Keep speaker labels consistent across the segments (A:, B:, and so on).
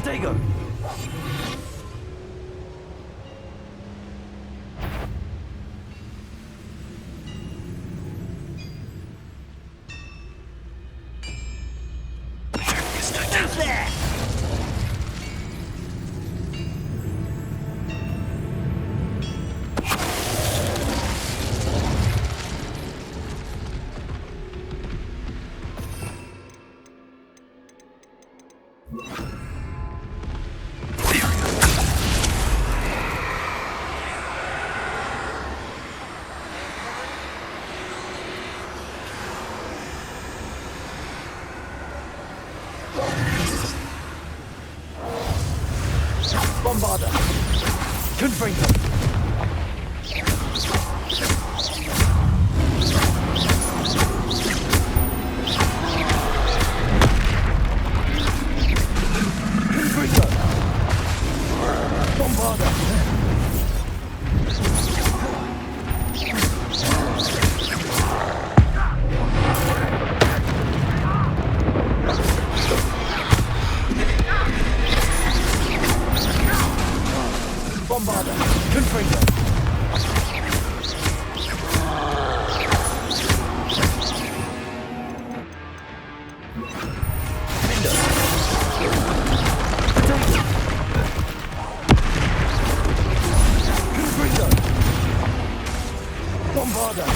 A: There you go.
B: Who's there?
A: Bombarder. Confringo. Confringo. Bombarder. Bombarder. Confringo. Confringo. Bombarder.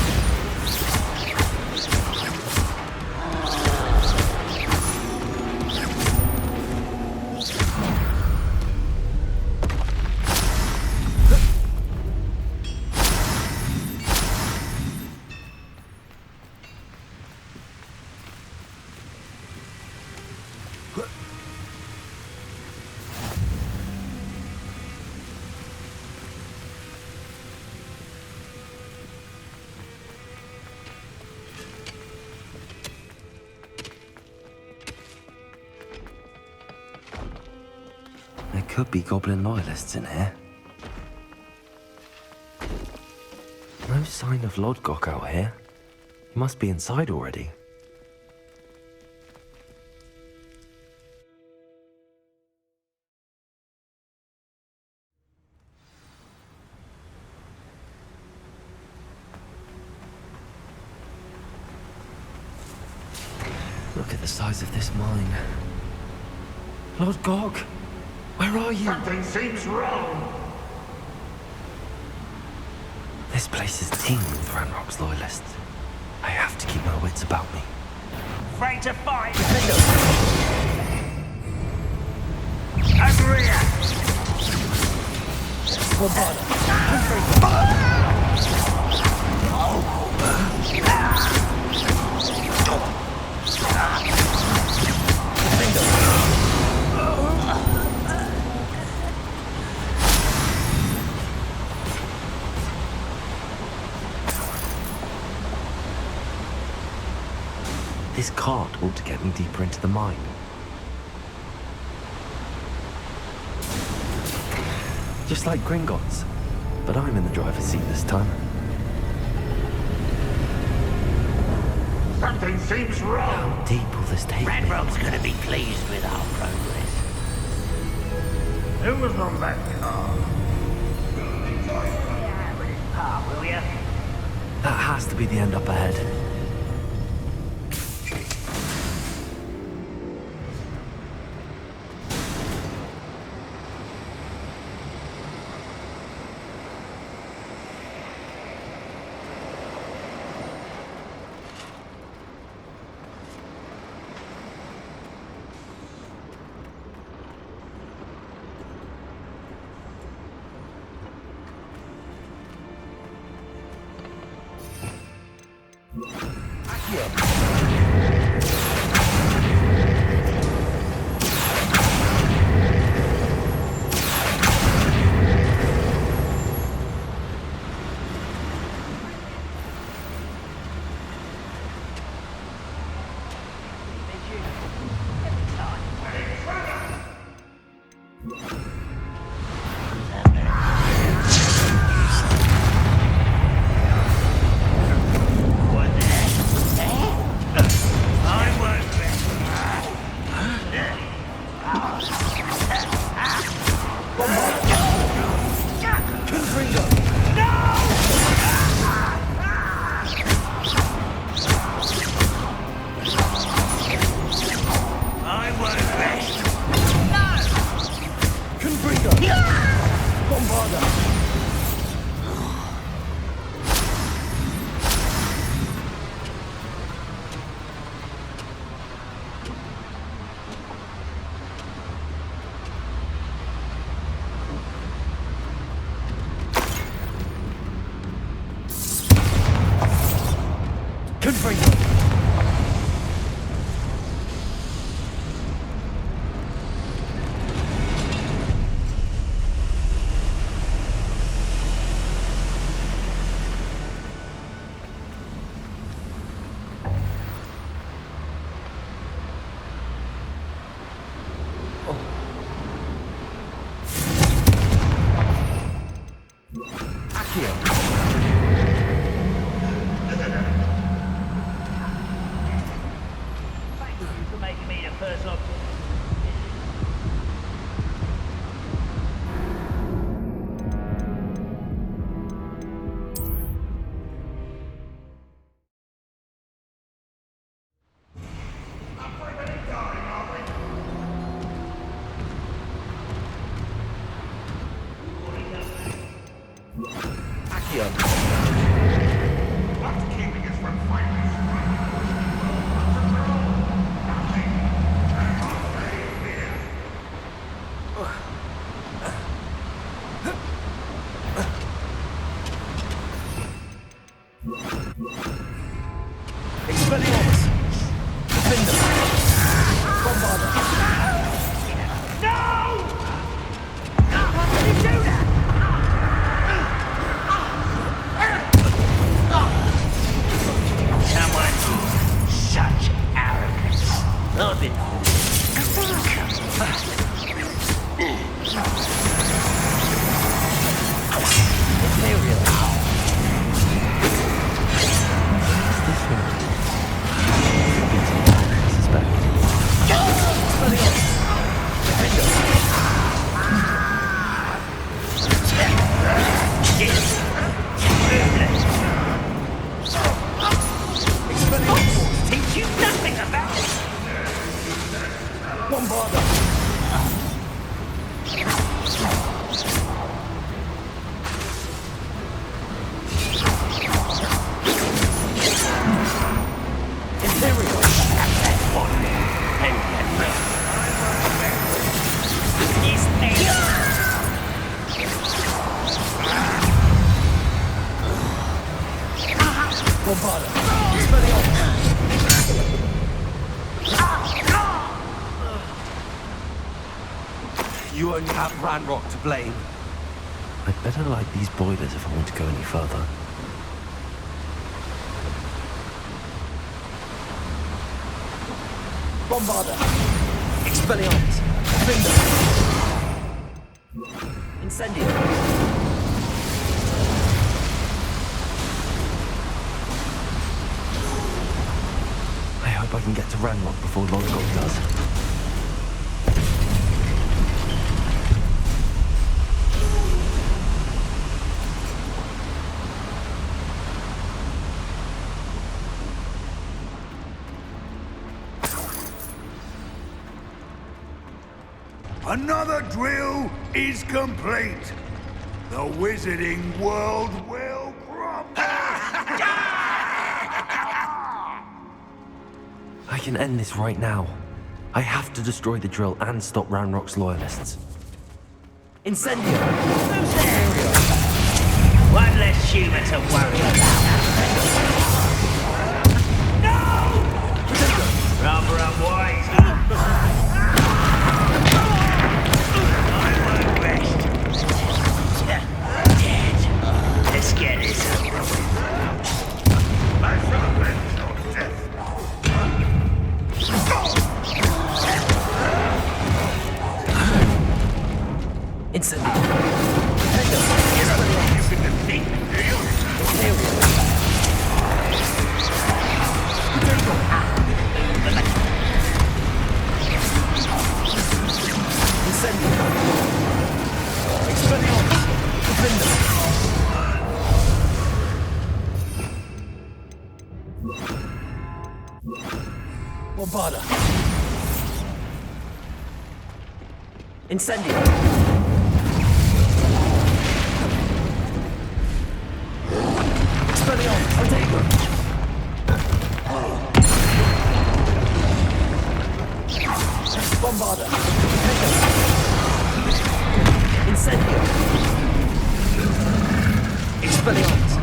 C: There could be goblin loyalists in here. No sign of Lodgok out here. He must be inside already. Look at the size of this mine. Lodgok! Where are you?
B: Something seems wrong.
C: This place is teeming with Ranrock's loyalists. I have to keep my wits about me.
B: Afraid to fight. Over here.
A: Bombarder.
C: This cart ought to get me deeper into the mine. Just like Gringotts, but I'm in the driver's seat this time.
B: Something seems wrong.
C: How deep will this take me?
B: Ranrock's gonna be pleased with our progress. Who was on that car? Yeah, with his pa, will ya?
C: That has to be the end up ahead.
A: Confringo.
B: Thank you for making me the first op.
A: Expelliarmus! Defender! Bombarder!
B: No! How can you do that? Someone such arrogance. I've been
A: Imperial!
B: teach you nothing about it.
A: Bombarder! Imperial! Bombarder! Expelliarmus!
C: You only have Ranrock to blame. I'd better light these boilers if I want to go any further.
A: Bombarder! Expelliarmus! Defender! Incendio!
C: I hope I can get to Ranrock before Lodgok does.
D: Another drill is complete. The wizarding world will crumble.
C: I can end this right now. I have to destroy the drill and stop Ranrock's loyalists.
A: Incendio!
B: One less human to worry about. No! Rather unwise. I won't rest. Dead. Let's get this over with.
D: I shall avenge your death.
A: Incendio! Bombarder! Incendio! Expelliarmus! Ortega! Bombarder! Incendio! Expelliarmus!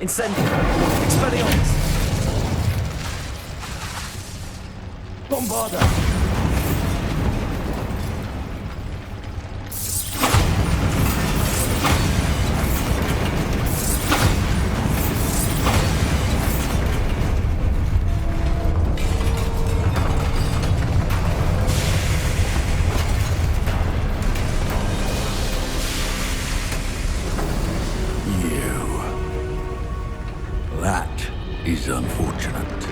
A: Incendio! Expelliarmus! Bombarda!
D: That is unfortunate.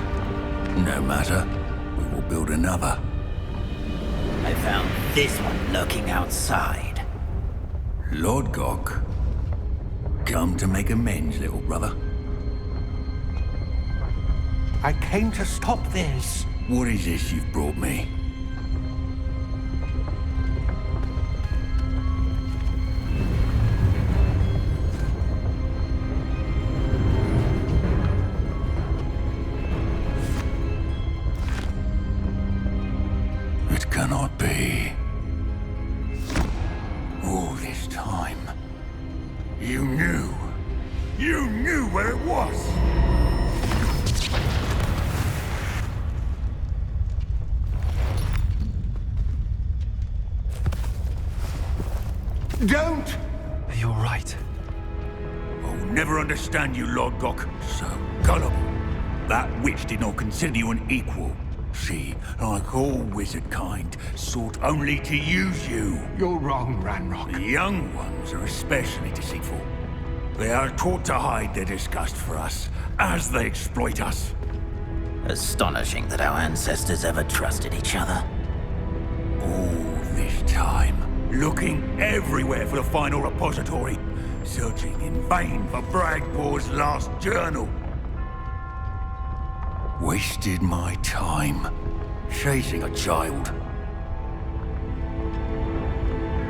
D: No matter, we will build another.
B: I found this one lurking outside.
D: Lodgok. Come to make amends, little brother.
E: I came to stop this.
D: What is this you've brought me? It cannot be. All this time, you knew. You knew where it was.
E: Don't!
C: You're right.
D: I'll never understand you, Lodgok. So gullible. That witch did not consider you an equal. She, like all wizard kind, sought only to use you.
E: You're wrong, Ranrock.
D: The young ones are especially deceitful. They are taught to hide their disgust for us, as they exploit us.
B: Astonishing that our ancestors ever trusted each other.
D: All this time, looking everywhere for the final repository, searching in vain for Bragbor's last journal. Wasted my time, chasing a child.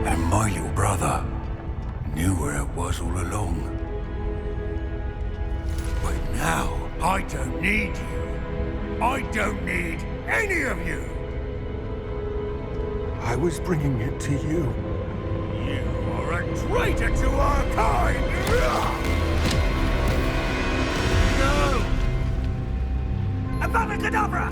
D: And my little brother knew where it was all along. But now, I don't need you. I don't need any of you.
E: I was bringing it to you.
D: You are a traitor to our kind! No! Avada Kedavra!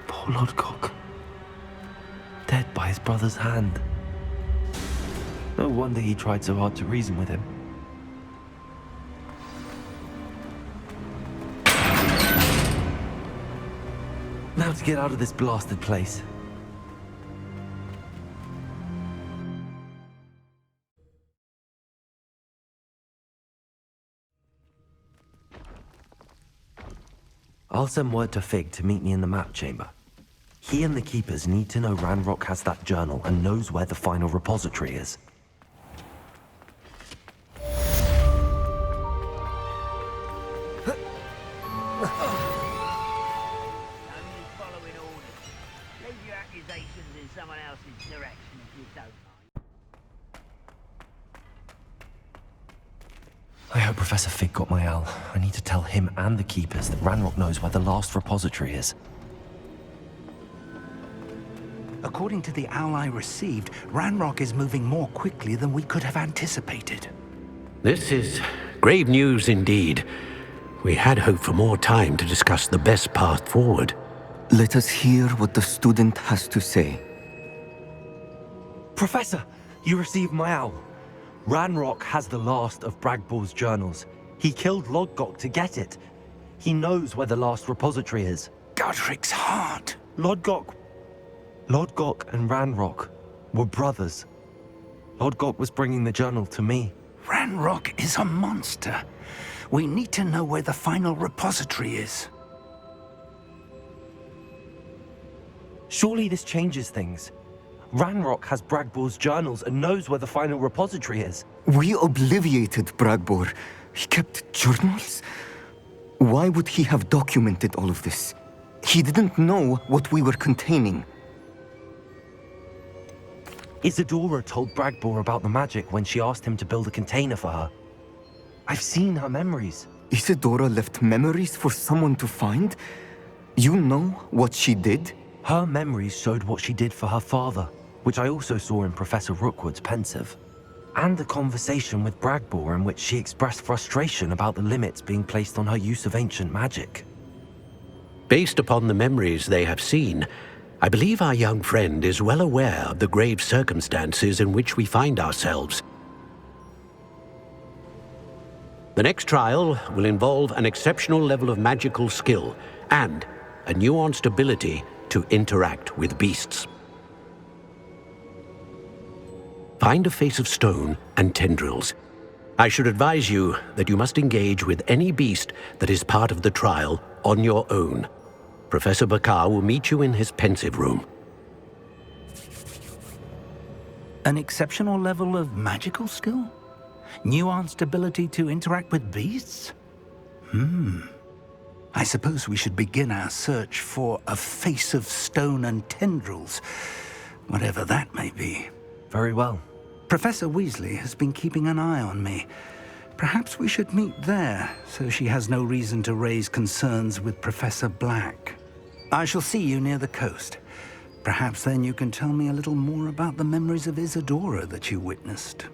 C: Poor Lodgok. Dead by his brother's hand. No wonder he tried so hard to reason with him. Now to get out of this blasted place. I'll send word to Fig to meet me in the map chamber. He and the Keepers need to know Ranrock has that journal and knows where the final repository is.
B: Only following orders. Leave your accusations in someone else's direction if you don't mind.
C: I hope Professor Fig got my owl. I need to tell him and the Keepers that Ranrock knows where the last repository is.
E: According to the owl I received, Ranrock is moving more quickly than we could have anticipated.
F: This is grave news indeed. We had hoped for more time to discuss the best path forward.
G: Let us hear what the student has to say.
C: Professor, you received my owl. Ranrock has the last of Bragbor's journals. He killed Lodgok to get it. He knows where the last repository is.
E: Godric's heart.
C: Lodgok and Ranrock were brothers. Lodgok was bringing the journal to me.
E: Ranrock is a monster. We need to know where the final repository is.
C: Surely this changes things. Ranrock has Bragbor's journals and knows where the final repository is.
G: We obliviated Bragbor. He kept journals? Why would he have documented all of this? He didn't know what we were containing.
C: Isadora told Bragbor about the magic when she asked him to build a container for her. I've seen her memories.
G: Isadora left memories for someone to find? You know what she did?
C: Her memories showed what she did for her father, which I also saw in Professor Rookwood's pensive. And a conversation with Bragbor in which she expressed frustration about the limits being placed on her use of ancient magic.
F: Based upon the memories they have seen, I believe our young friend is well aware of the grave circumstances in which we find ourselves. The next trial will involve an exceptional level of magical skill and a nuanced ability to interact with beasts. Find a face of stone and tendrils. I should advise you that you must engage with any beast that is part of the trial on your own. Professor Bakar will meet you in his pensive room.
E: An exceptional level of magical skill? Nuanced ability to interact with beasts? I suppose we should begin our search for a face of stone and tendrils, whatever that may be.
C: Very well.
E: Professor Weasley has been keeping an eye on me. Perhaps we should meet there, so she has no reason to raise concerns with Professor Black. I shall see you near the coast. Perhaps then you can tell me a little more about the memories of Isadora that you witnessed.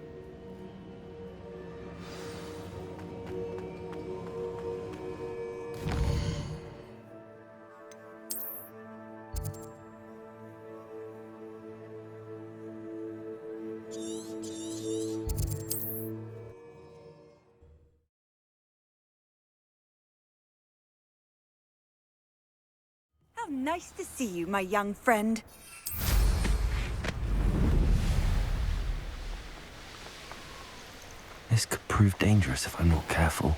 H: How nice to see you, my young friend.
C: This could prove dangerous if I'm not careful.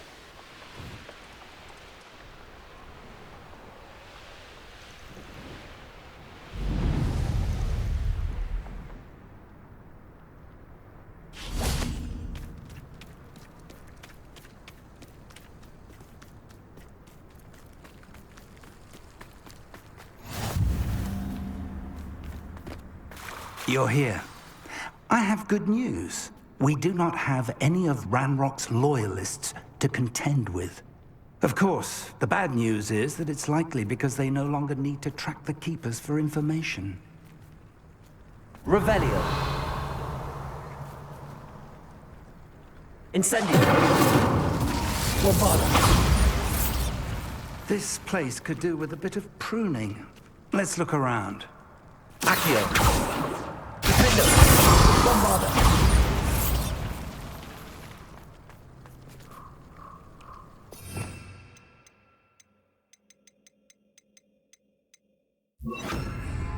E: You're here. I have good news. We do not have any of Ranrock's loyalists to contend with. Of course, the bad news is that it's likely because they no longer need to track the Keepers for information.
C: Revelio. Incendio. Bombarda.
E: This place could do with a bit of pruning. Let's look around.
C: Accio. Defender. Bombarda.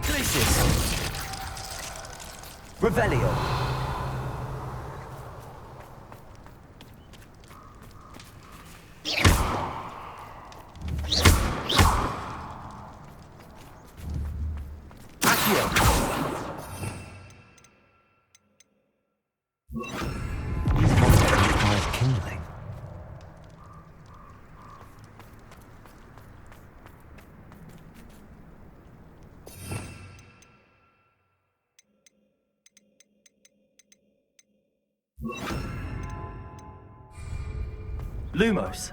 C: Glacius. Revelio. Kindling. Lumos.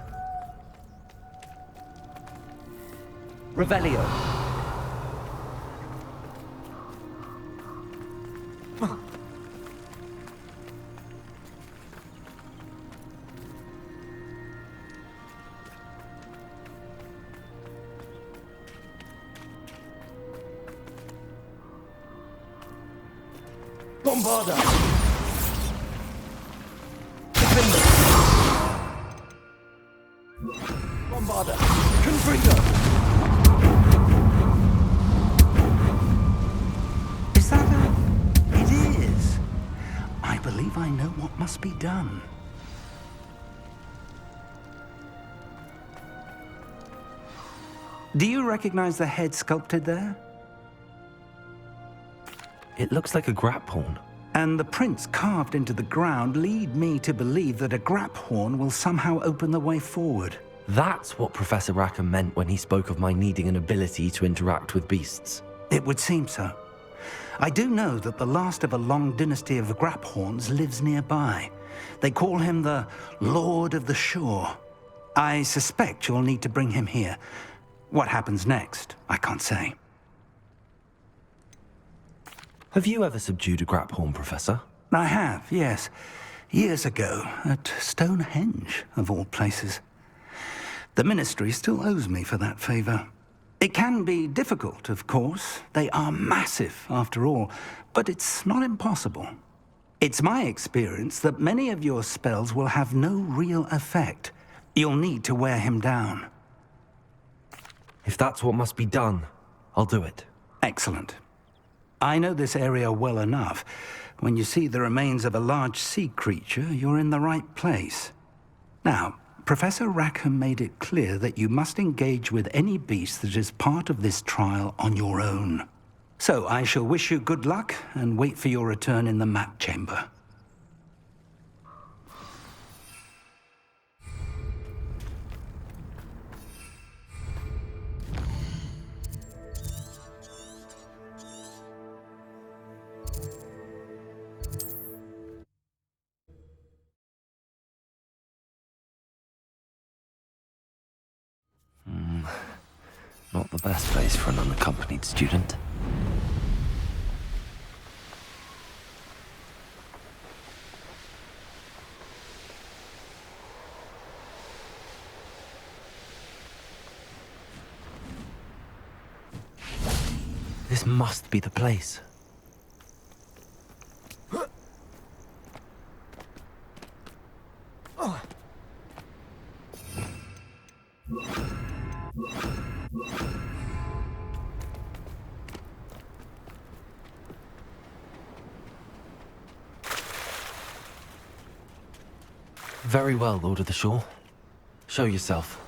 C: Revelio. Bombarda. Defender. Bombarda. Confringo.
E: Is that a... It is. I believe I know what must be done. Do you recognize the head sculpted there?
C: It looks like a grap horn.
E: And the prints carved into the ground lead me to believe that a grap horn will somehow open the way forward.
C: That's what Professor Rackham meant when he spoke of my needing an ability to interact with beasts.
E: It would seem so. I do know that the last of a long dynasty of Graphorns lives nearby. They call him the Lord of the Shore. I suspect you'll need to bring him here. What happens next, I can't say.
C: Have you ever subdued a Graphorn, Professor?
E: I have, yes. Years ago, at Stonehenge, of all places. The Ministry still owes me for that favor. It can be difficult, of course. They are massive, after all, but it's not impossible. It's my experience that many of your spells will have no real effect. You'll need to wear him down.
C: If that's what must be done, I'll do it.
E: Excellent. I know this area well enough. When you see the remains of a large sea creature, you're in the right place. Now, Professor Rackham made it clear that you must engage with any beast that is part of this trial on your own. So I shall wish you good luck and wait for your return in the map chamber.
C: Not the best place for an unaccompanied student. This must be the place. Very well, Lord of the Shore. Show yourself.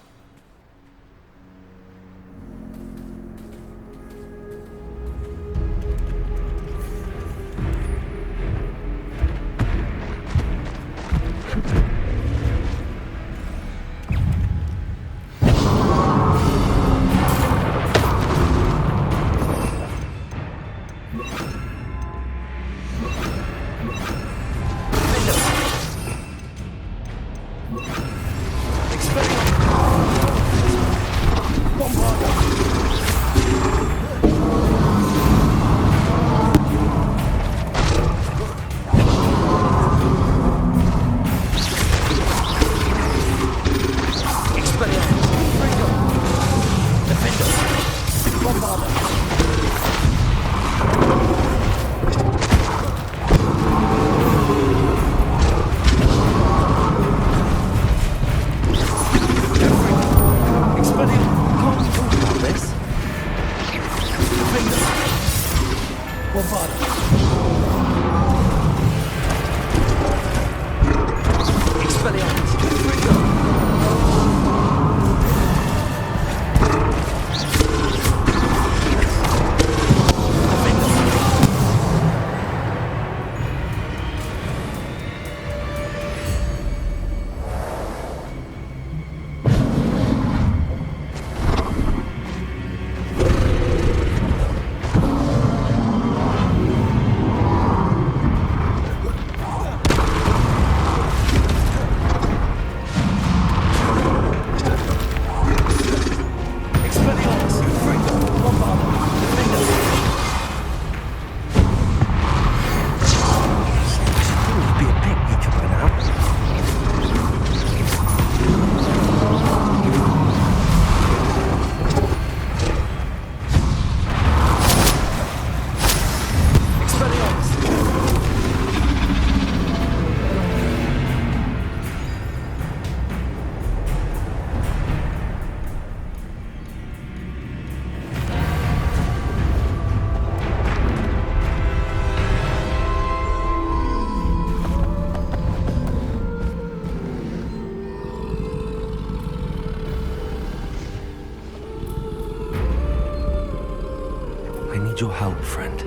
C: Your help, friend.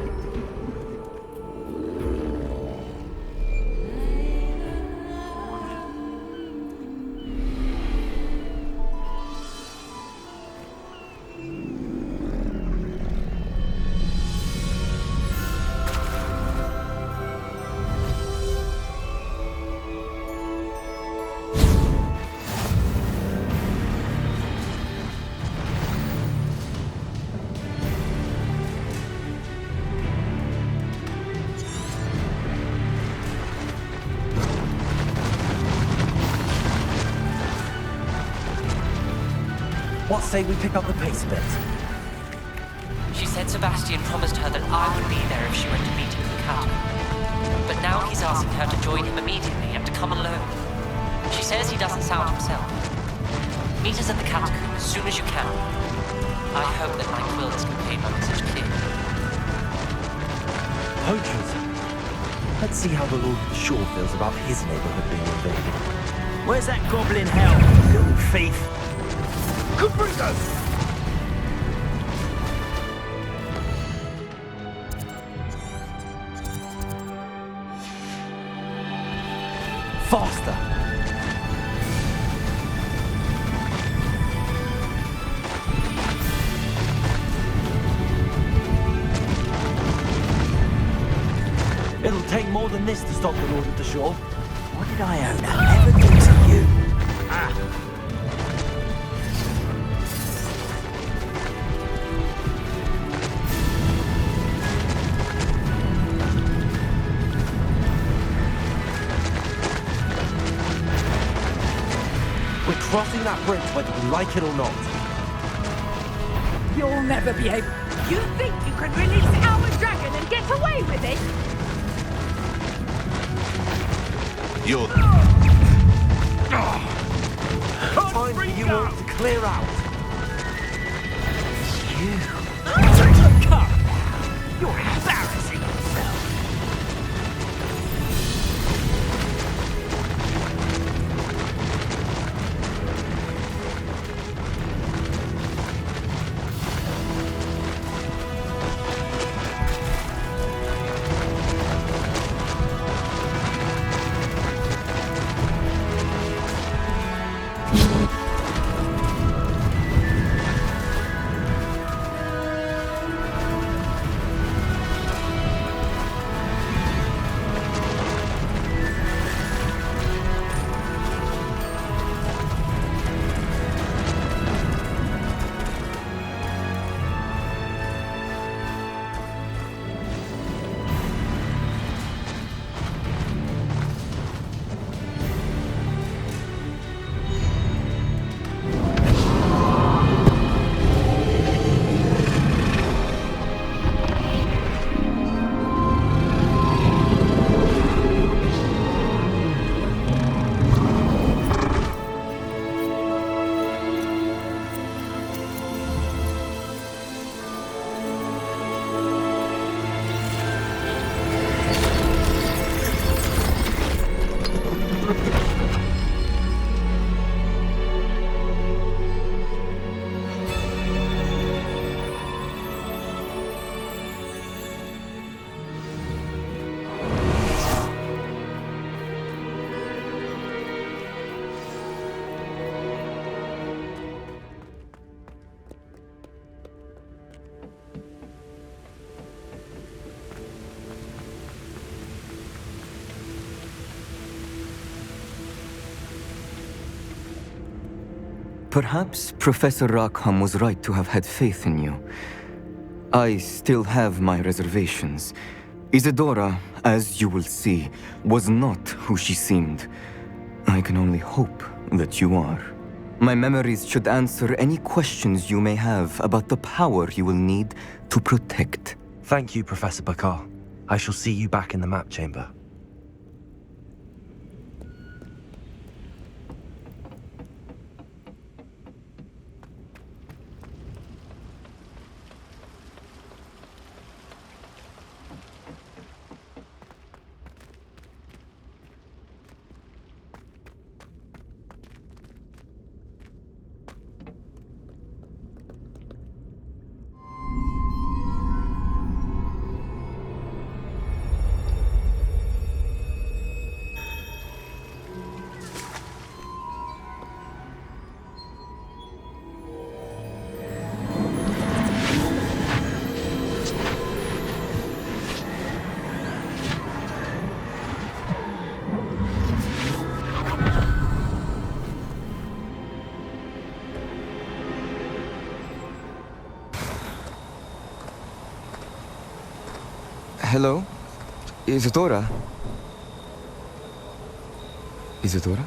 C: What say we pick up the pace a bit?
I: She said Sebastian promised her that I would be there if she went to meet him in the catacomb. But now he's asking her to join him immediately and to come alone. She says he doesn't sound himself. Meet us at the catacomb as soon as you can. I hope that my quills can pay my message clear.
C: Poachers. Let's see how the Lord of the Shore feels about his neighborhood being invaded.
B: Where's that goblin hell, little thief? Good Bruto!
C: Faster! It'll take more than this to stop the Lord of the Shore.
B: What did Iona ever do to you?
C: We're crossing that bridge whether we like it or not.
H: You'll never be able... You think you can release our dragon and get away with it?
J: You're...
C: Time for you all to clear out.
B: Come now! You're embarrassing yourself!
G: Perhaps Professor Rackham was right to have had faith in you. I still have my reservations. Isadora, as you will see, was not who she seemed. I can only hope that you are. My memories should answer any questions you may have about the power you will need to protect.
C: Thank you, Professor Bakar. I shall see you back in the map chamber.
G: Hello? Isadora? Isadora?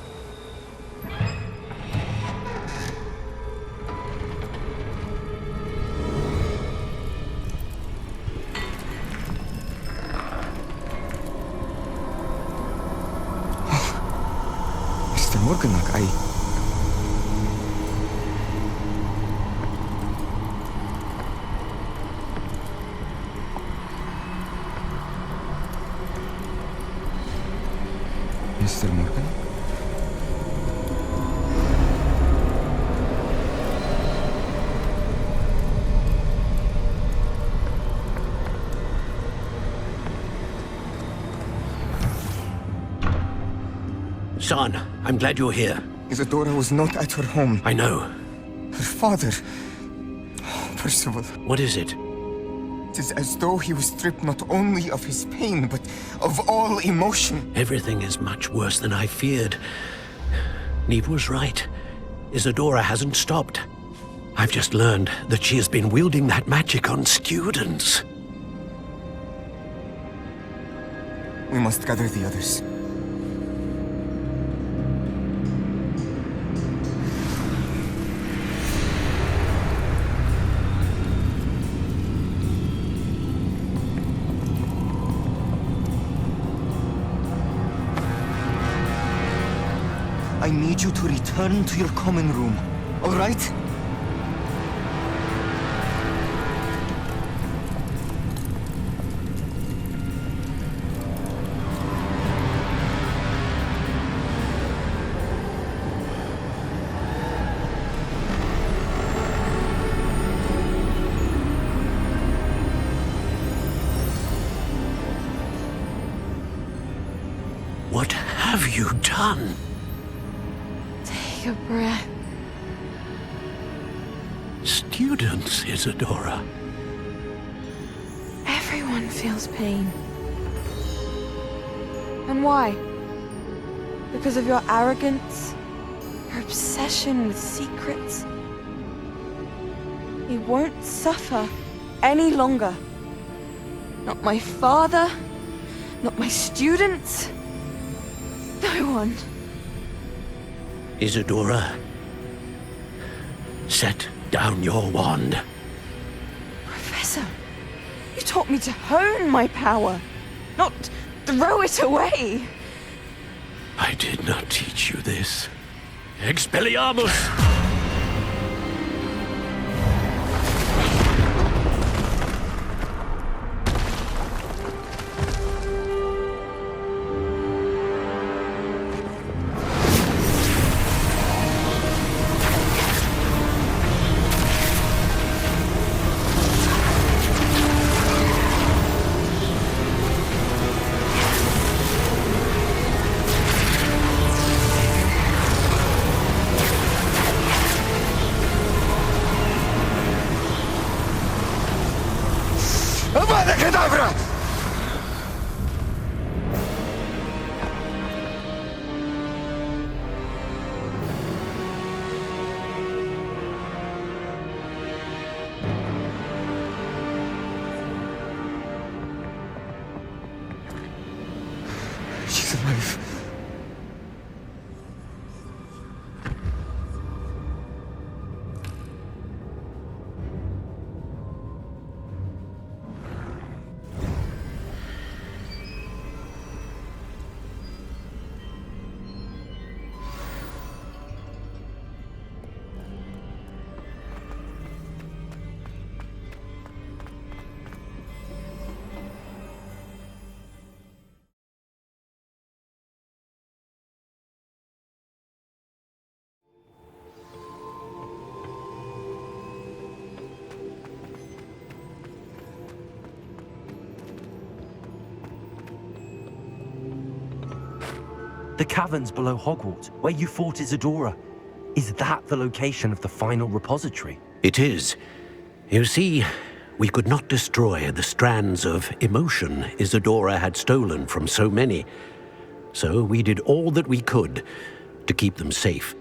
G: Morganach, Mr. Morgan?
F: Son, I'm glad you're here.
G: Isadora was not at her home.
F: I know.
G: Her father... Oh, Percival.
F: What is it?
G: It is as though he was stripped not only of his pain, but of all emotion.
F: Everything is much worse than I feared. Neve was right. Isadora hasn't stopped. I've just learned that she has been wielding that magic on students.
G: We must gather the others. I need you to return to your common room, all right?
F: What have you done?
H: Take a breath.
F: Students, Isadora.
H: Everyone feels pain. And why? Because of your arrogance? Your obsession with secrets? He won't suffer any longer. Not my father, not my students, no one.
F: Isadora, set down your wand.
H: Professor, you taught me to hone my power, not throw it away.
F: I did not teach you this. Expelliarmus!
G: She's alive.
C: The caverns below Hogwarts, where you fought Isadora. Is that the location of the final repository?
F: It is. You see, we could not destroy the strands of emotion Isadora had stolen from so many. So we did all that we could to keep them safe.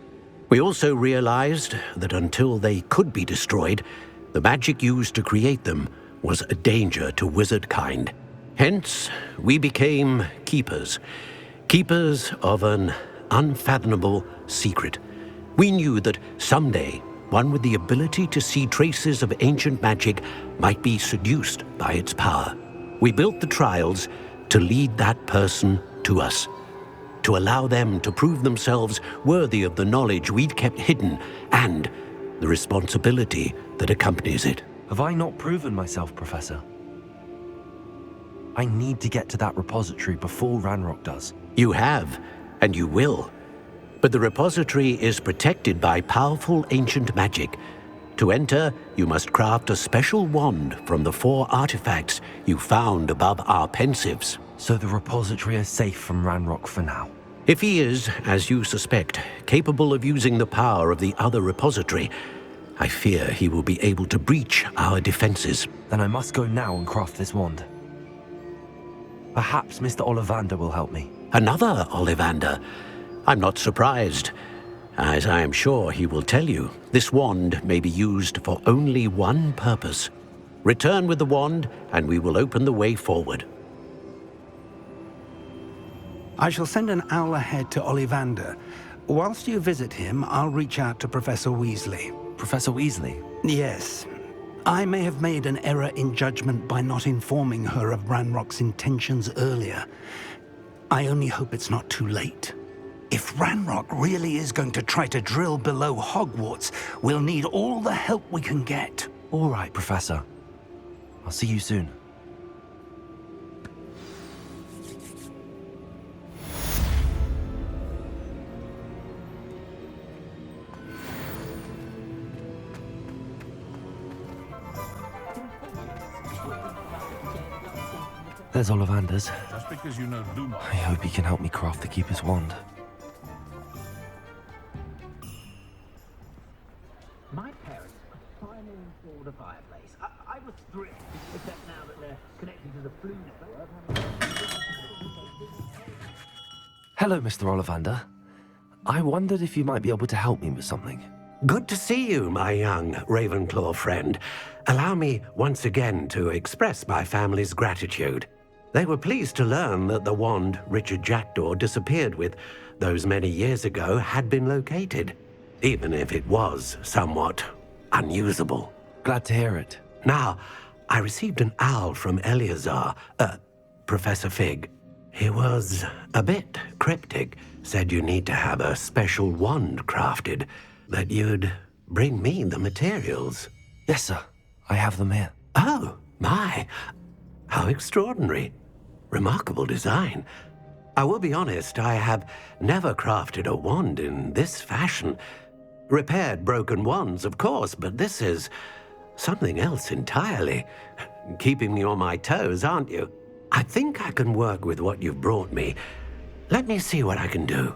F: We also realized that until they could be destroyed, the magic used to create them was a danger to wizard kind. Hence, we became keepers. Keepers of an unfathomable secret. We knew that someday, one with the ability to see traces of ancient magic might be seduced by its power. We built the trials to lead that person to us, to allow them to prove themselves worthy of the knowledge we'd kept hidden and the responsibility that accompanies it.
C: Have I not proven myself, Professor? I need to get to that repository before Ranrock does.
F: You have, and you will. But the repository is protected by powerful ancient magic. To enter, you must craft a special wand from the 4 artifacts you found above our pensives.
C: So the repository is safe from Ranrock for now.
F: If he is, as you suspect, capable of using the power of the other repository, I fear he will be able to breach our defenses.
C: Then I must go now and craft this wand. Perhaps Mr. Ollivander will help me.
F: Another Ollivander? I'm not surprised. As I am sure he will tell you, this wand may be used for only one purpose. Return with the wand, and we will open the way forward.
E: I shall send an owl ahead to Ollivander. Whilst you visit him, I'll reach out to Professor Weasley.
C: Professor Weasley?
E: Yes. I may have made an error in judgment by not informing her of Ranrock's intentions earlier. I only hope it's not too late. If Ranrock really is going to try to drill below Hogwarts, we'll need all the help we can get.
C: All right, Professor. I'll see you soon. There's Ollivander's.
A: Just because you know Lumos.
C: I hope he can help me craft the Keeper's wand.
B: My parents finally installed a fireplace. I was thrilled, except now that they're connected to the flu network.
C: Hello, Mr. Ollivander. I wondered if you might be able to help me with something.
F: Good to see you, my young Ravenclaw friend. Allow me once again to express my family's gratitude. They were pleased to learn that the wand Richard Jackdaw disappeared with those many years ago had been located, even if it was somewhat unusable.
C: Glad to hear it.
F: Now, I received an owl from Eleazar, Professor Fig. He was a bit cryptic, said you need to have a special wand crafted, that you'd bring me the materials.
C: Yes, sir. I have them here.
F: Oh, my. How extraordinary. Remarkable design. I will be honest, I have never crafted a wand in this fashion. Repaired broken wands, of course, but this is something else entirely. Keeping me on my toes, aren't you? I think I can work with what you've brought me. Let me see what I can do.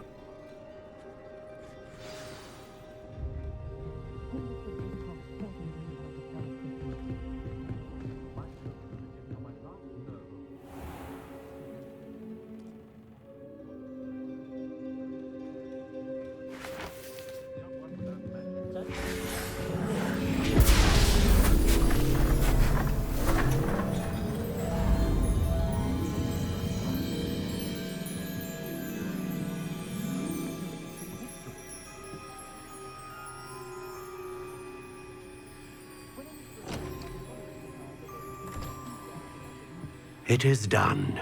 F: It is done.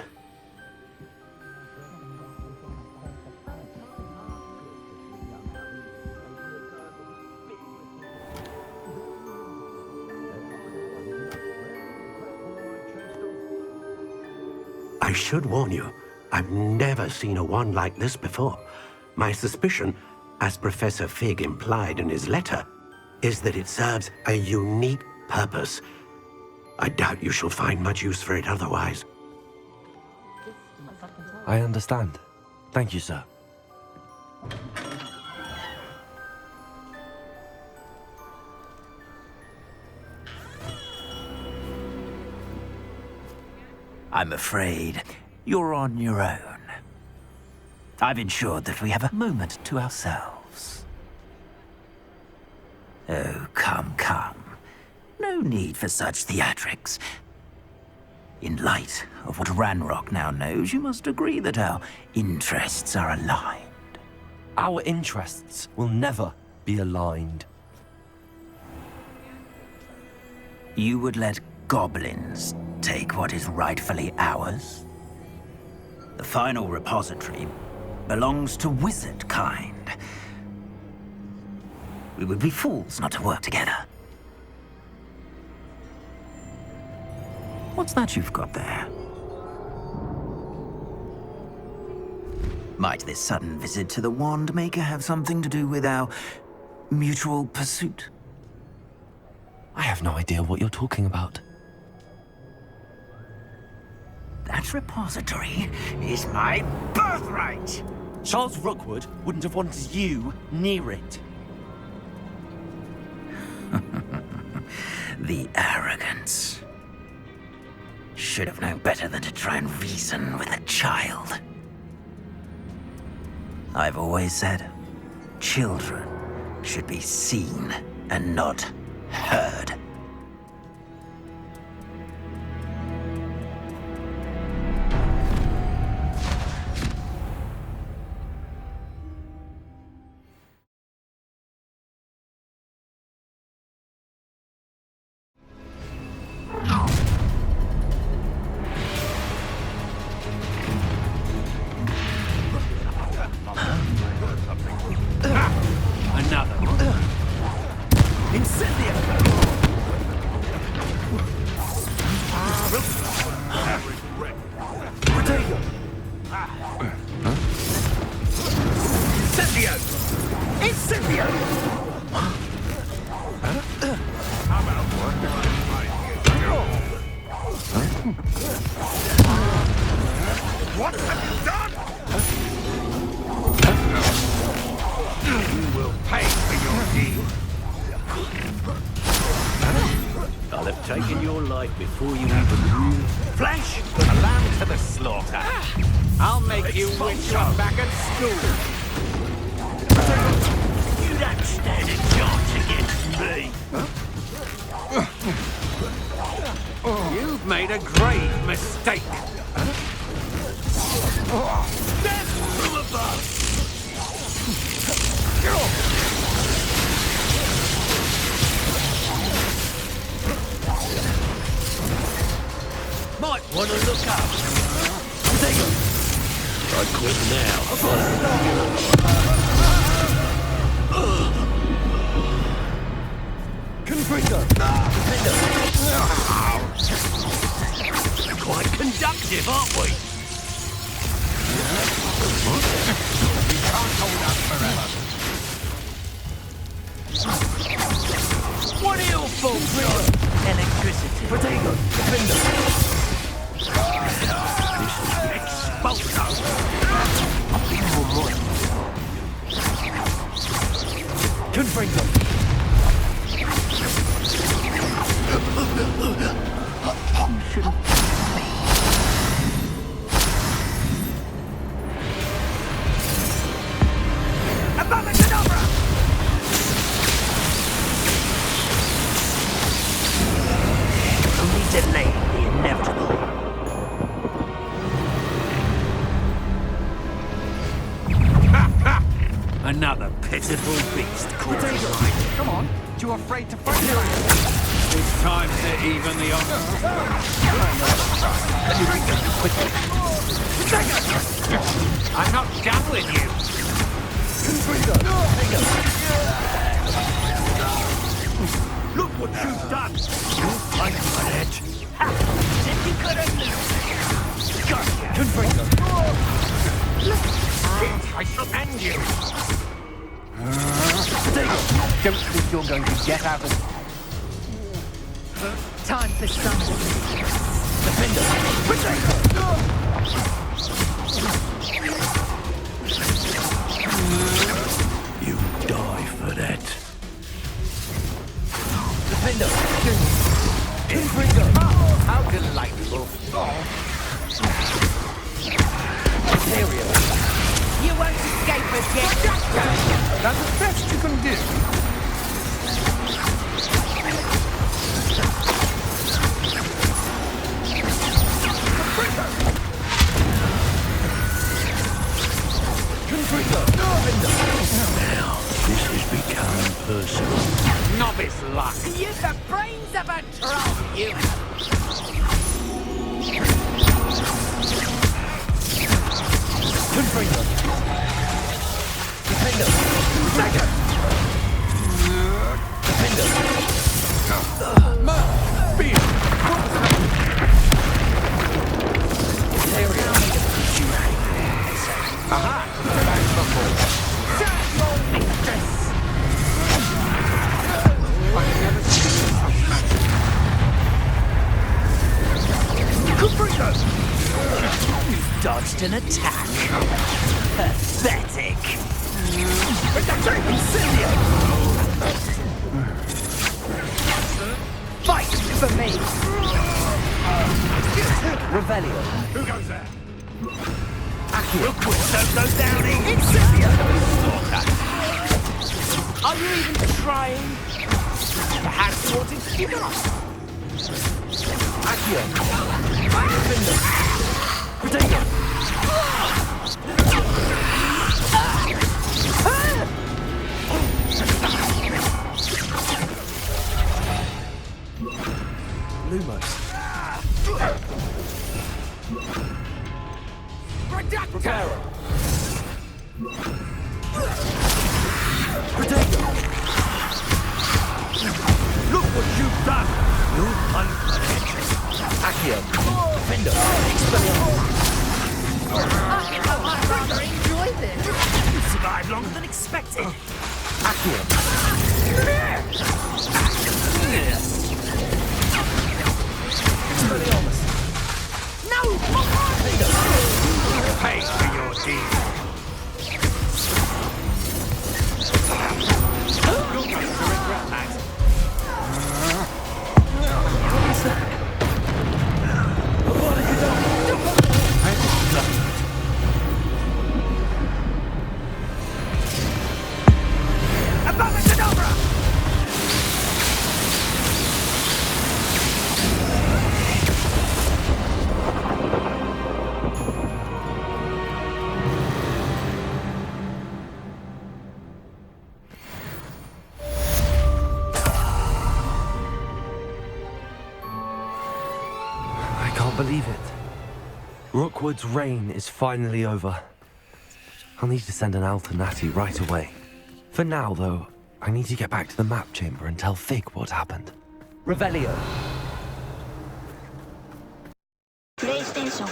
F: I should warn you, I've never seen a wand like this before. My suspicion, as Professor Fig implied in his letter, is that it serves a unique purpose. I doubt you shall find much use for it otherwise.
C: I understand. Thank you, sir.
K: I'm afraid you're on your own. I've ensured that we have a moment to ourselves. Oh, come, come. No need for such theatrics. In light of what Ranrock now knows, you must agree that our interests are aligned.
C: Our interests will never be aligned.
K: You would let goblins take what is rightfully ours? The final repository belongs to wizard kind. We would be fools not to work together. What's that you've got there? Might this sudden visit to the Wand Maker have something to do with our mutual pursuit?
C: I have no idea what you're talking about.
K: That repository is my birthright!
A: Charles Rookwood wouldn't have wanted you near it.
K: The arrogance. Should have known better than to try and reason with a child. I've always said, children should be seen and not heard.
D: What have you done? You will pay for your deed.
F: I'll have taken your life before you even knew.
D: Flesh, a lamb to the slaughter. I'll make you wish you're back at school.
K: You don't stand a chance against me.
D: You've made a grave mistake. Death from above!
F: Might want to look up. I quit now. Quite conductive, aren't we?
D: You can't hold us forever.
K: What are your faults? Electricity. Potato.
D: Expulso!
K: Confringo. Only delay the inevitable.
D: Another pitiful beast caught.
A: Come on, too afraid to fight?
D: It's time to even the odds. I'm not done with you. Look what you've done. You'll fight for it.
K: Simply couldn't
D: I shall end you.
A: Don't think you're going to get out of... Time for some...
F: You die for that.
A: How delightful. You won't escape us yet. That's the best you can do.
F: Now, this has become personal.
D: Novice luck.
A: Use the brains of a troll, you... Confringo. Defendo. Mega. Defendo. Beam. Aha! Back before. Set your mistress! I've never seen Confringo! You dodged an attack. Pathetic. Incendio! Fight for me! Revelio. Who goes there? Rookwood don't go down easy. Incendio! Are you even trying? Perhaps you want to give up? Accio. Defender. Potato. Lumos. Prepare. Potato. Look what you've done. You unpunished. Accio. Defender.
H: I'd rather enjoy this.
A: You survived longer than expected.
C: Accio.
A: No! Pay for your deed. You'll come to regret that. What have you done? Abacadabra!
C: I can't believe it. Rookwood's reign is finally over. I'll need to send an alternati right away. For now, though, I need to get back to the map chamber and tell Fig what happened.
A: Revelio.
L: PlayStation